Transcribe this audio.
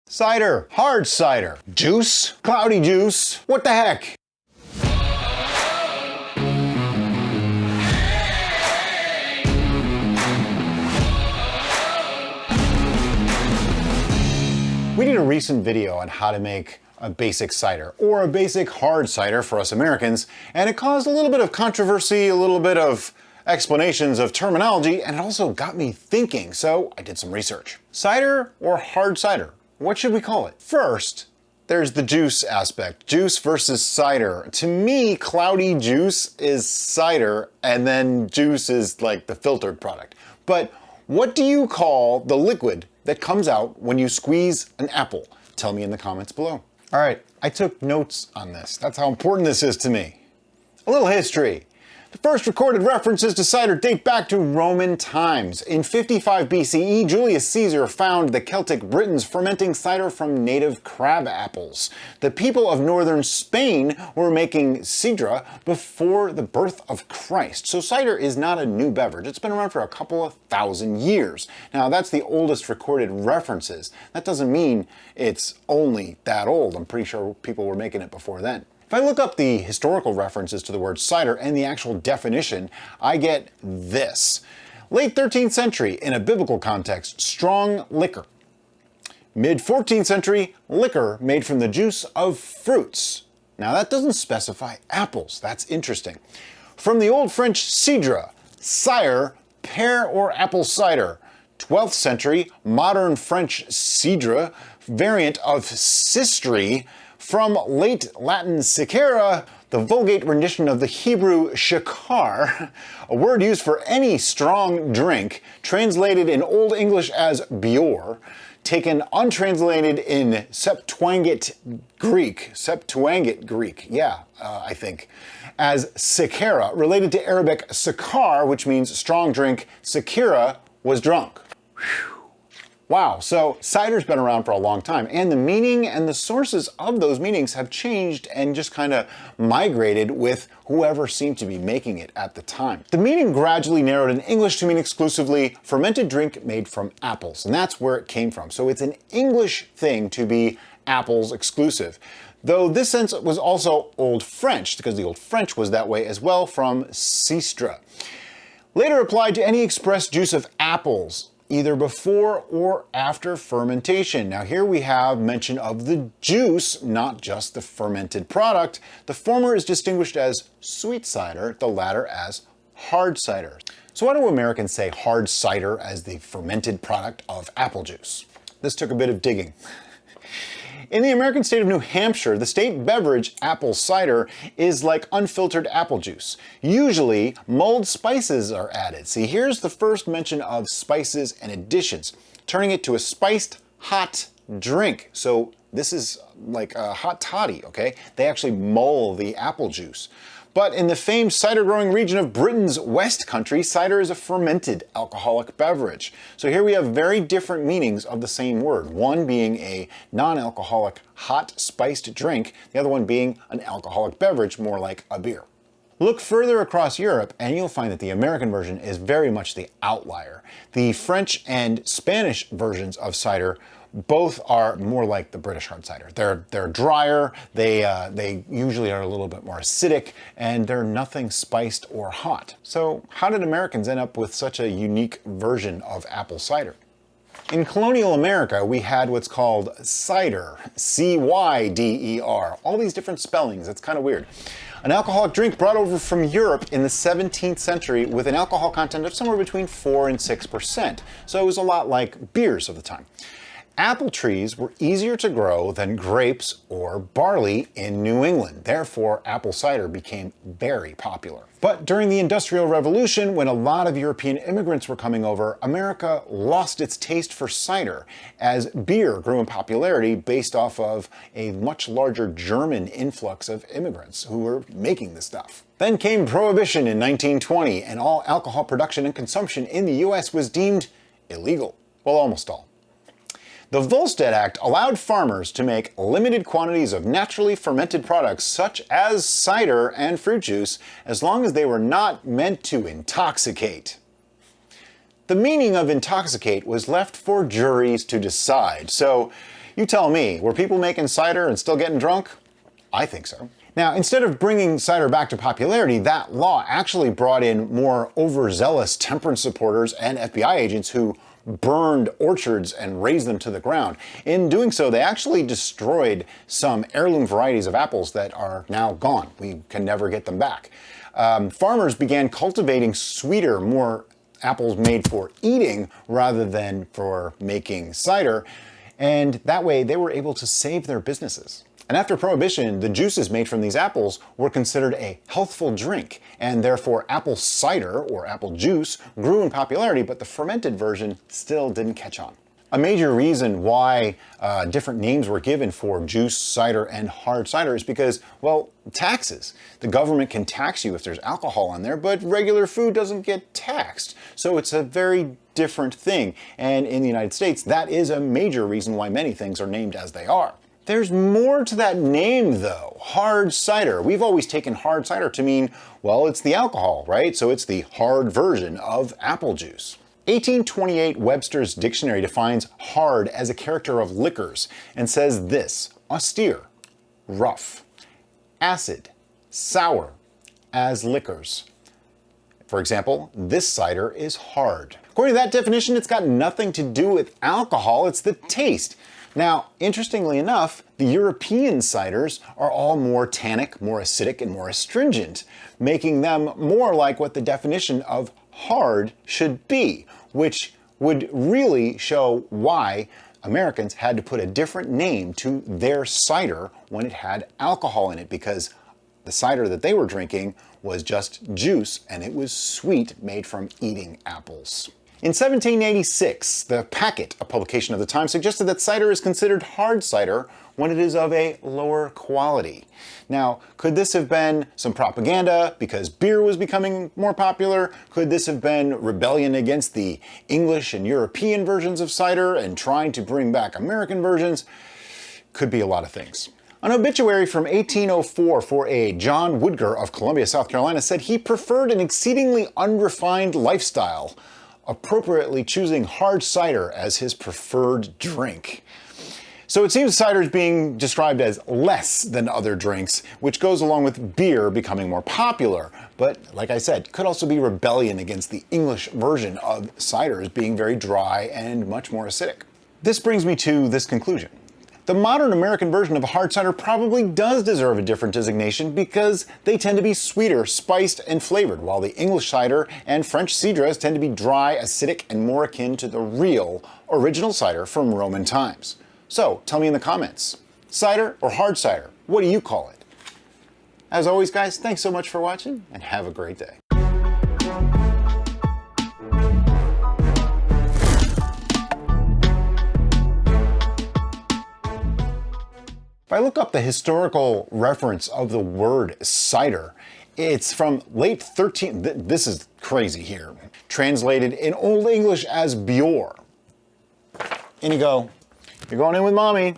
Cider, hard cider, juice, cloudy juice, what the heck? We did a recent video on how to make a basic cider, or a basic hard cider for us Americans, and it caused a little bit of controversy, a little bit of explanations of terminology, and it also got me thinking, so I did some research. Cider or hard cider? What should we call it? First, there's the juice aspect. Juice versus cider. To me, cloudy juice is cider, and then juice is like the filtered product. But what do you call the liquid that comes out when you squeeze an apple? Tell me in the comments below. All right, I took notes on this. That's how important this is to me. A little history. The first recorded references to cider date back to Roman times. In 55 BCE, Julius Caesar found the Celtic Britons fermenting cider from native crab apples. The people of northern Spain were making sidra before the birth of Christ. So cider is not a new beverage. It's been around for a couple of thousand years. Now, that's the oldest recorded references. That doesn't mean it's only that old. I'm pretty sure people were making it before then. If I look up the historical references to the word cider and the actual definition, I get this. Late 13th century, in a biblical context, strong liquor. Mid 14th century, liquor made from the juice of fruits. Now that doesn't specify apples. That's interesting. From the Old French cidre, sire, pear or apple cider. 12th century, modern French cidre, variant of cistri. From late Latin sicera, the Vulgate rendition of the Hebrew shakar, a word used for any strong drink, translated in Old English as bior, taken untranslated in Septuagint Greek, I think, as sikera, related to Arabic sakar, which means strong drink. Sikera was drunk. Whew. Wow, so cider's been around for a long time, and the meaning and the sources of those meanings have changed and just kind of migrated with whoever seemed to be making it at the time. The meaning gradually narrowed in English to mean exclusively fermented drink made from apples, and that's where it came from. So it's an English thing to be apples exclusive. Though this sense was also Old French, because the Old French was that way as well, from cistre. Later applied to any expressed juice of apples, either before or after fermentation. Now here we have mention of the juice, not just the fermented product. The former is distinguished as sweet cider, the latter as hard cider. So why do Americans say hard cider as the fermented product of apple juice? This took a bit of digging. In the American state of New Hampshire, the state beverage, apple cider, is like unfiltered apple juice. Usually, mulled spices are added. See, here's the first mention of spices and additions, turning it to a spiced hot drink. So this is like a hot toddy, okay? They actually mull the apple juice. But in the famed cider growing region of Britain's West Country, cider is a fermented alcoholic beverage. So here we have very different meanings of the same word. One being a non-alcoholic hot spiced drink, the other one being an alcoholic beverage, more like a beer. Look further across Europe and you'll find that the American version is very much the outlier. The French and Spanish versions of cider both are more like the British hard cider. They're drier, they usually are a little bit more acidic, and they're nothing spiced or hot. So how did Americans end up with such a unique version of apple cider? In colonial America, we had what's called cider, C-Y-D-E-R. All these different spellings, it's kind of weird. An alcoholic drink brought over from Europe in the 17th century with an alcohol content of somewhere between 4 and 6%. So it was a lot like beers of the time. Apple trees were easier to grow than grapes or barley in New England. Therefore, apple cider became very popular. But during the Industrial Revolution, when a lot of European immigrants were coming over, America lost its taste for cider as beer grew in popularity based off of a much larger German influx of immigrants who were making the stuff. Then came Prohibition in 1920, and all alcohol production and consumption in the US was deemed illegal. Well, almost all. The Volstead Act allowed farmers to make limited quantities of naturally fermented products such as cider and fruit juice as long as they were not meant to intoxicate. The meaning of intoxicate was left for juries to decide. So You tell me, were people making cider and still getting drunk? I think so. Now, instead of bringing cider back to popularity, that law actually brought in more overzealous temperance supporters and FBI agents who burned orchards and razed them to the ground. In doing so, they actually destroyed some heirloom varieties of apples that are now gone. We can never get them back. Farmers began cultivating sweeter, more apples made for eating rather than for making cider, and that way they were able to save their businesses. And after Prohibition, the juices made from these apples were considered a healthful drink, and therefore apple cider, or apple juice, grew in popularity, but the fermented version still didn't catch on. A major reason why different names were given for juice, cider, and hard cider is because, well, taxes. The government can tax you if there's alcohol in there, but regular food doesn't get taxed. So it's a very different thing. And in the United States, that is a major reason why many things are named as they are. There's more to that name though, hard cider. We've always taken hard cider to mean, well, it's the alcohol, right? So it's the hard version of apple juice. 1828 Webster's Dictionary defines hard as a character of liquors and says this: austere, rough, acid, sour, as liquors. For example, this cider is hard. According to that definition, it's got nothing to do with alcohol, it's the taste. Now, interestingly enough, the European ciders are all more tannic, more acidic, and more astringent, making them more like what the definition of hard should be, which would really show why Americans had to put a different name to their cider when it had alcohol in it, because the cider that they were drinking was just juice and it was sweet, made from eating apples. In 1786, the Packet, a publication of the time, suggested that cider is considered hard cider when it is of a lower quality. Now, could this have been some propaganda because beer was becoming more popular? Could this have been rebellion against the English and European versions of cider and trying to bring back American versions? Could be a lot of things. An obituary from 1804 for a John Woodger of Columbia, South Carolina, said he preferred an exceedingly unrefined lifestyle, appropriately choosing hard cider as his preferred drink. So it seems cider is being described as less than other drinks, which goes along with beer becoming more popular. But like I said, could also be rebellion against the English version of cider as being very dry and much more acidic. This brings me to this conclusion. The modern American version of a hard cider probably does deserve a different designation because they tend to be sweeter, spiced, and flavored, while the English cider and French cidres tend to be dry, acidic, and more akin to the real, original cider from Roman times. So, tell me in the comments, cider or hard cider? What do you call it? As always, guys, thanks so much for watching, and have a great day. If I look up the historical reference of the word cider, it's from late 13th, this is crazy here, translated in Old English as Bjor. In you go. You're going in with mommy.